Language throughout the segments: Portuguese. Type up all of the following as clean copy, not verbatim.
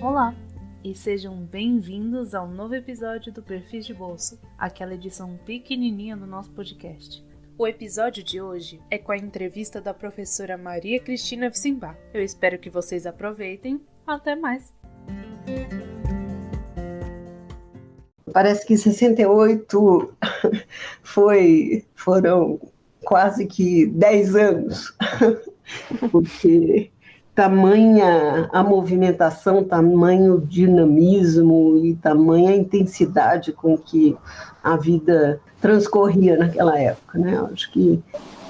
Olá e sejam bem-vindos ao novo episódio do Perfis de Bolso, aquela edição pequenininha do nosso podcast. O episódio de hoje é com a entrevista da professora Maria Cristina Witzenbach. Eu espero que vocês aproveitem. Até mais! Parece que 68 foram quase que 10 anos, porque tamanha a movimentação, tamanho dinamismo e tamanha intensidade com que a vida transcorria naquela época, né? Acho que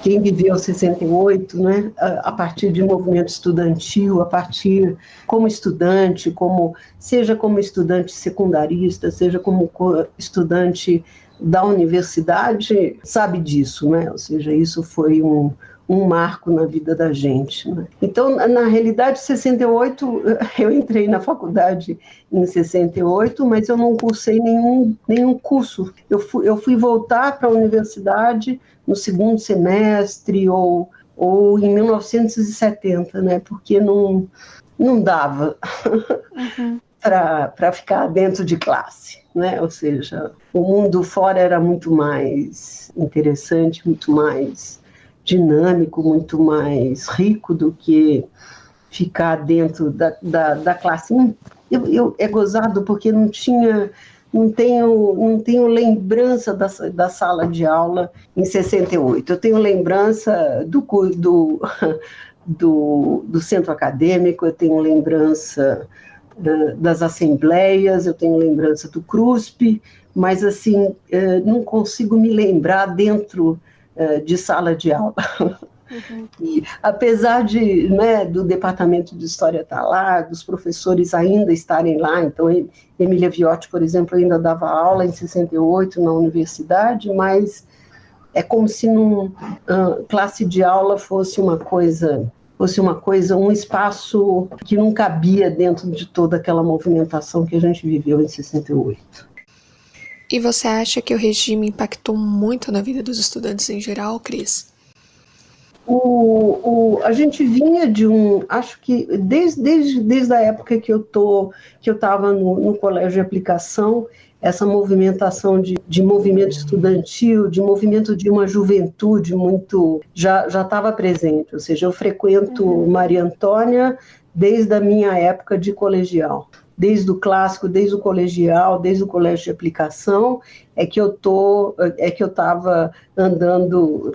quem viveu 68, né, a partir de movimento estudantil, a partir como estudante, seja como estudante secundarista, seja como estudante da universidade, sabe disso, né? Ou seja, isso foi um marco na vida da gente, né? Então, na realidade, 68, eu entrei na faculdade em 68, mas eu não cursei nenhum curso. Eu fui voltar para a universidade no segundo semestre ou em 1970, né? Porque não dava para ficar dentro de classe, né? Ou seja, o mundo fora era muito mais interessante, muito mais dinâmico, muito mais rico do que ficar dentro da classe. É gozado porque não tenho lembrança da sala de aula em 68. Eu tenho lembrança do centro acadêmico, eu tenho lembrança das assembleias, eu tenho lembrança do CRUSP, mas assim, não consigo me lembrar dentro de sala de aula. E, apesar do departamento de história estar lá, dos professores ainda estarem lá, então Emília Viotti, por exemplo, ainda dava aula em 68 na universidade, mas é como se classe de aula fosse uma coisa, um espaço que não cabia dentro de toda aquela movimentação que a gente viveu em 68. E você acha que o regime impactou muito na vida dos estudantes em geral, Cris? A gente vinha acho que desde a época que eu estava no colégio de aplicação, essa movimentação de movimento estudantil, de movimento de uma juventude muito, já estava presente, ou seja, eu frequento Maria Antônia desde a minha época de colegial. Desde o clássico, desde o colegial, desde o colégio de aplicação, é que eu estava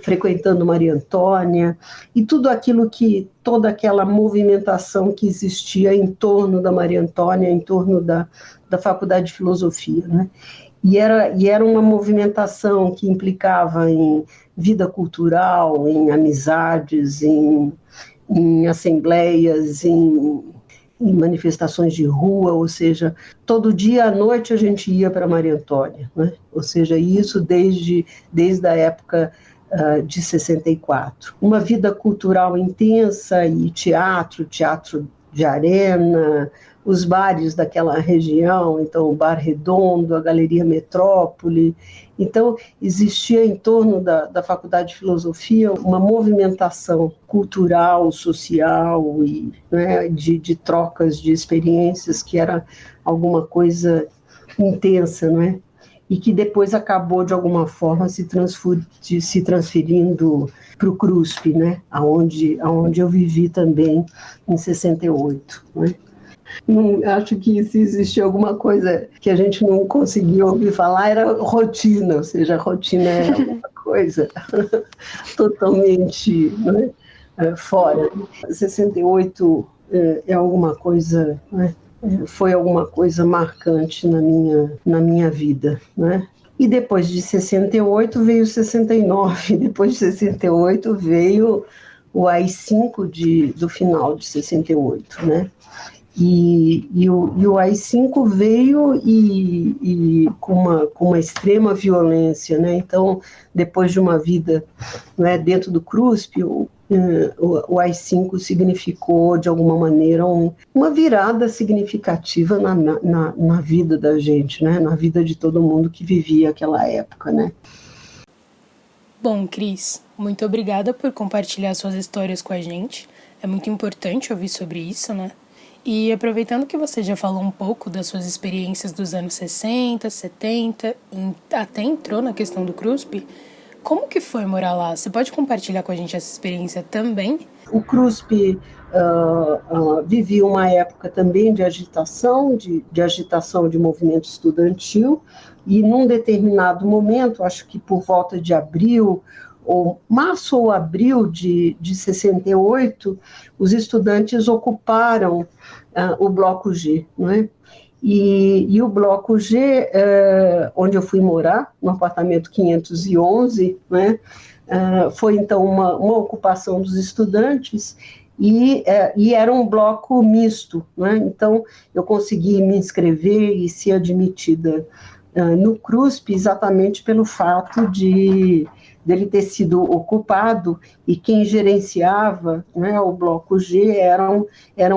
frequentando Maria Antônia, e toda aquela movimentação que existia em torno da Maria Antônia, em torno da Faculdade de Filosofia, né? E era uma movimentação que implicava em vida cultural, em amizades, em assembleias, em manifestações de rua, ou seja, todo dia à noite a gente ia para Maria Antônia, né? Ou seja, isso desde a época de 64. Uma vida cultural intensa e teatro de arena, os bares daquela região, então o Bar Redondo, a Galeria Metrópole. Então, existia em torno da Faculdade de Filosofia uma movimentação cultural, social e, né, de trocas de experiências que era alguma coisa intensa, não é? E que depois acabou, de alguma forma, se transferindo para o CRUSP, né? Onde eu vivi também em 68, né? Acho que se existia alguma coisa que a gente não conseguia ouvir falar, era rotina, ou seja, a rotina era uma coisa totalmente, né, fora. 68 é alguma coisa, né, foi alguma coisa marcante na minha vida, né? E depois de 68 veio 69, depois de 68 veio o AI-5 do final de 68, né? E o AI-5 veio com uma extrema violência, né? Então, depois de uma vida, né, dentro do CRUSP, o AI-5 significou, de alguma maneira, uma virada significativa na vida da gente, né? Na vida de todo mundo que vivia aquela época, né? Bom, Cris, muito obrigada por compartilhar suas histórias com a gente. É muito importante ouvir sobre isso, né? E aproveitando que você já falou um pouco das suas experiências dos anos 60, 70, e até entrou na questão do CRUSP, como que foi morar lá? Você pode compartilhar com a gente essa experiência também? O CRUSP vivia uma época também de agitação, de agitação de movimento estudantil, e num determinado momento, acho que por volta de abril, ou março ou abril de 68, os estudantes ocuparam o Bloco G, não é? E o Bloco G, onde eu fui morar, no apartamento 511, né, foi então uma ocupação dos estudantes, e era um bloco misto, né? Então eu consegui me inscrever e ser admitida no CRUSP exatamente pelo fato dele ter sido ocupado, e quem gerenciava, né, o Bloco G eram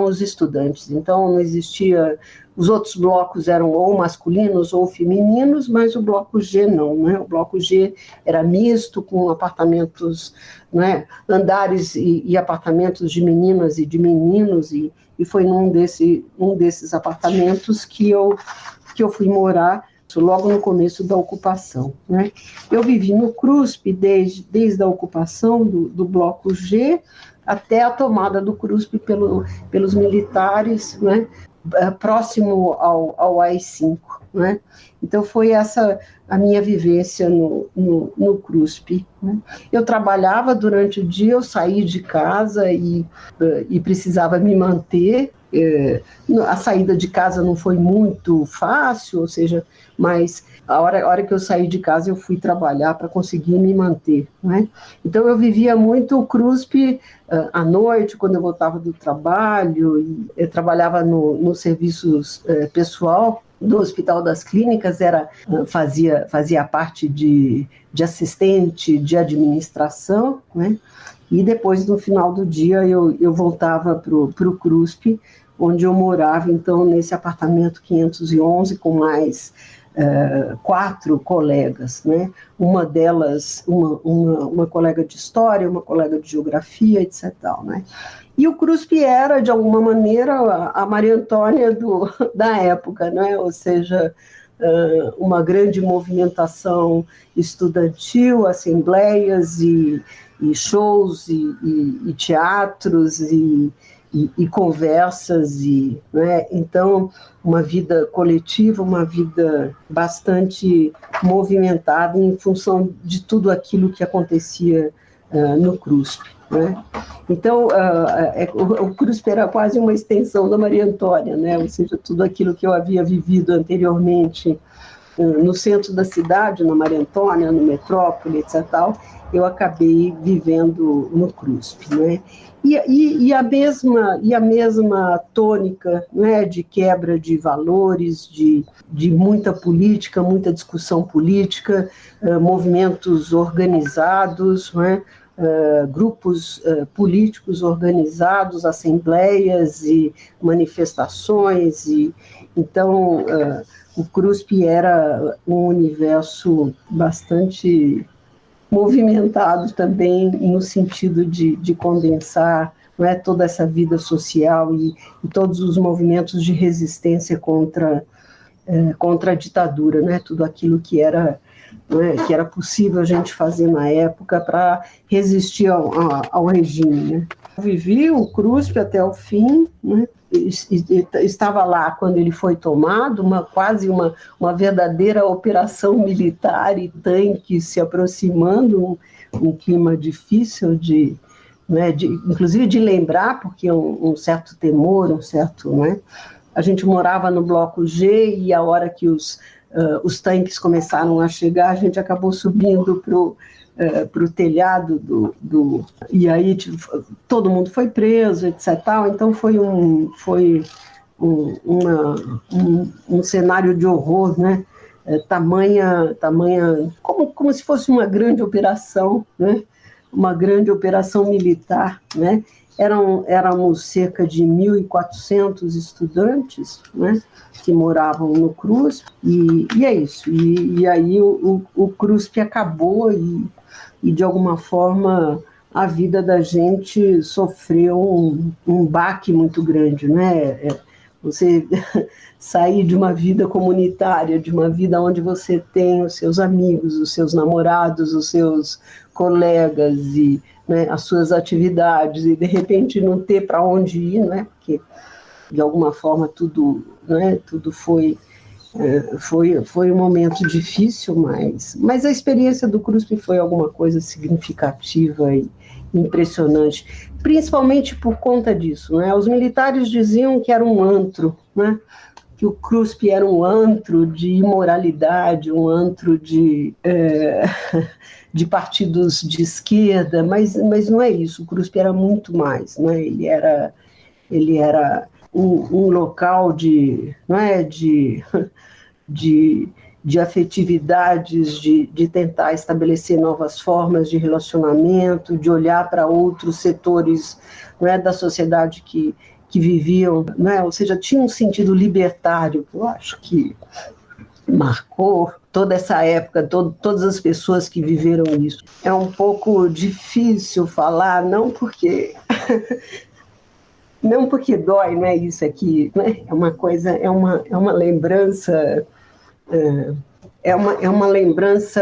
os estudantes. Então não existia, os outros blocos eram ou masculinos ou femininos, mas o Bloco G não, né? O Bloco G era misto, com apartamentos, né, andares e apartamentos de meninas e de meninos, e foi num desses apartamentos que eu fui morar logo no começo da ocupação, né? Eu vivi no CRUSP desde a ocupação do Bloco G até a tomada do CRUSP pelos militares, né, próximo ao AI-5, né? Então foi essa a minha vivência no CRUSP, né? Eu trabalhava durante o dia, eu saí de casa e precisava me manter. A saída de casa não foi muito fácil, ou seja, mas a hora que eu saí de casa eu fui trabalhar para conseguir me manter, né? Então eu vivia muito o CRUSP à noite, quando eu voltava do trabalho, e eu trabalhava no serviços pessoal do Hospital das Clínicas, fazia parte de assistente de administração, né? E depois, no final do dia, eu voltava para o CRUSP, onde eu morava, então, nesse apartamento 511, com mais 4 colegas, né? Uma delas, uma colega de história, uma colega de geografia, etc. Né? E o CRUSP era, de alguma maneira, a Maria Antônia da época, né? Ou seja, uma grande movimentação estudantil, assembleias e shows e teatros e conversas, né? Então, uma vida coletiva, uma vida bastante movimentada em função de tudo aquilo que acontecia no CRUSP, né? Então, o CRUSP era quase uma extensão da Maria Antônia, né? Ou seja, tudo aquilo que eu havia vivido anteriormente no centro da cidade, na Maria Antônia, no Metrópole, etc., eu acabei vivendo no CRUSP, né? E a mesma tônica, né, de quebra de valores, de muita política, muita discussão política, movimentos organizados, né, grupos políticos organizados, assembleias e manifestações. Então, o CRUSP era um universo bastante movimentado também, no sentido de condensar, não é, toda essa vida social e todos os movimentos de resistência contra a ditadura, né? Tudo aquilo que era possível a gente fazer na época para resistir ao regime, né? Eu vivi o CRUSP até o fim, né? Estava lá quando ele foi tomado, quase uma verdadeira operação militar, e tanques se aproximando, um clima difícil inclusive de lembrar, porque um certo temor, né? A gente morava no Bloco G, e a hora que os tanques começaram a chegar, a gente acabou subindo para o telhado e aí todo mundo foi preso, etc. Então foi um cenário de horror, né? Tamanha como se fosse uma grande operação, né? Uma grande operação militar, né? Éramos cerca de 1.400 estudantes, né, que moravam no CRUSP, e é isso. E aí o CRUSP acabou, e de alguma forma a vida da gente sofreu um baque muito grande, né? Você sair de uma vida comunitária, de uma vida onde você tem os seus amigos, os seus namorados, os seus colegas e, né, as suas atividades, e de repente não ter para onde ir, né? Porque de alguma forma tudo, né, tudo foi um momento difícil, mas a experiência do CRUSP foi alguma coisa significativa e impressionante, principalmente por conta disso, né? Os militares diziam que era um antro, né? Que o CRUSP era um antro de imoralidade, um antro de partidos de esquerda, mas não é isso. O CRUSP era muito mais, né? Ele era um local não é, de afetividades, de tentar estabelecer novas formas de relacionamento, de olhar para outros setores, não é, da sociedade que viviam, não é? Ou seja, tinha um sentido libertário, que eu acho que marcou toda essa época, todas as pessoas que viveram isso. É um pouco difícil falar, não porque dói, não é isso aqui, né? É uma coisa, é uma lembrança, é uma lembrança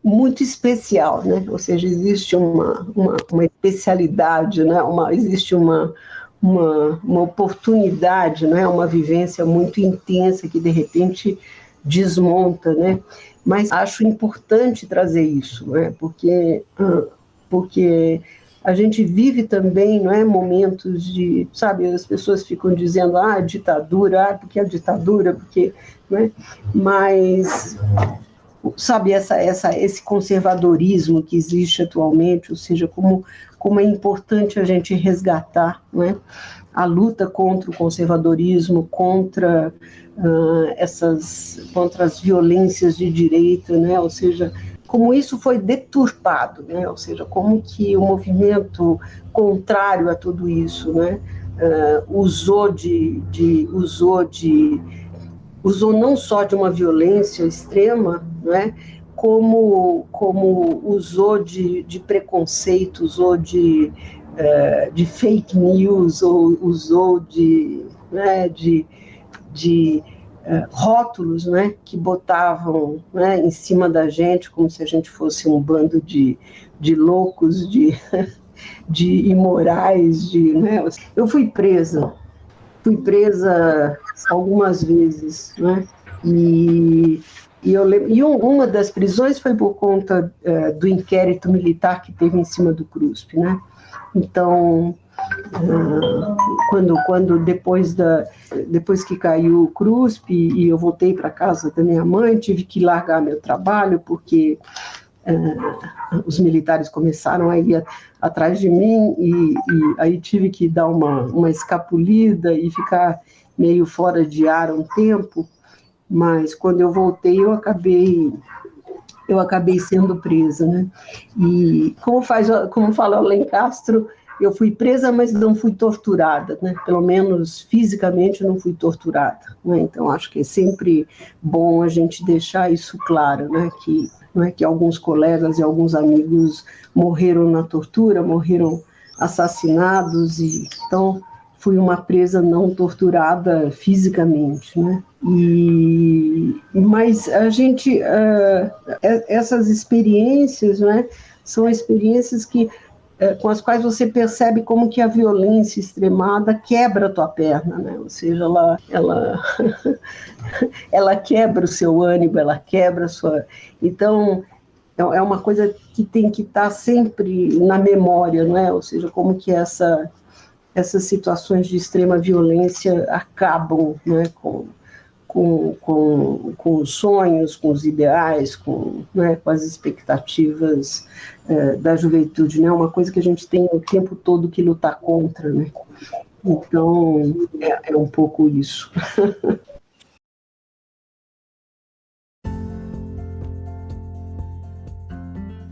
muito especial, né? Ou seja, existe uma especialidade, né? Existe uma oportunidade, né? Uma vivência muito intensa que de repente desmonta, né? Mas acho importante trazer isso, né? Porque a gente vive também, não é, momentos de, sabe, as pessoas ficam dizendo, ditadura, porque a ditadura, porque, né? Mas, sabe, esse conservadorismo que existe atualmente, ou seja, como é importante a gente resgatar, né, a luta contra o conservadorismo, contra as violências de direita, né, ou seja, como isso foi deturpado, né, ou seja, como que o movimento contrário a tudo isso, né, usou não só de uma violência extrema, né, como usou de preconceito, usou de fake news, ou usou né, de rótulos, né, que botavam, né, em cima da gente, como se a gente fosse um bando de loucos, de imorais, né. Eu fui presa algumas vezes, né? E eu lembro, uma das prisões foi por conta do inquérito militar que teve em cima do CRUSP, né? Então, quando depois que caiu o CRUSP e eu voltei para casa da minha mãe, tive que largar meu trabalho porque os militares começaram a ir atrás de mim e aí tive que dar uma escapulida e ficar meio fora de ar um tempo, mas quando eu voltei eu acabei sendo presa, né? E como fala o Lencastro, eu fui presa, mas não fui torturada, né? Pelo menos fisicamente não fui torturada, né? Então acho que é sempre bom a gente deixar isso claro, né? Que alguns colegas e alguns amigos morreram na tortura, morreram assassinados, e então fui uma presa não torturada fisicamente, né? Mas a gente, essas experiências, né, são experiências com as quais você percebe como que a violência extremada quebra a tua perna, né? Ou seja, ela quebra o seu ânimo, ela quebra a sua... Então, é uma coisa que tem que estar sempre na memória, não é? Ou seja, como que essas situações de extrema violência acabam, né, com os sonhos, com os ideais, né, com as expectativas da juventude, né? Uma coisa que a gente tem o tempo todo que lutar contra, né? Então, é um pouco isso.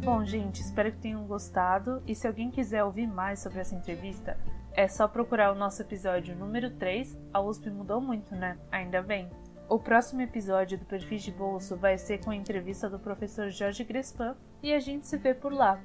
Bom, gente, espero que tenham gostado, e se alguém quiser ouvir mais sobre essa entrevista, é só procurar o nosso episódio número 3, a USP mudou muito, né? Ainda bem. O próximo episódio do Perfis de Bolso vai ser com a entrevista do professor Jorge Grespan e a gente se vê por lá.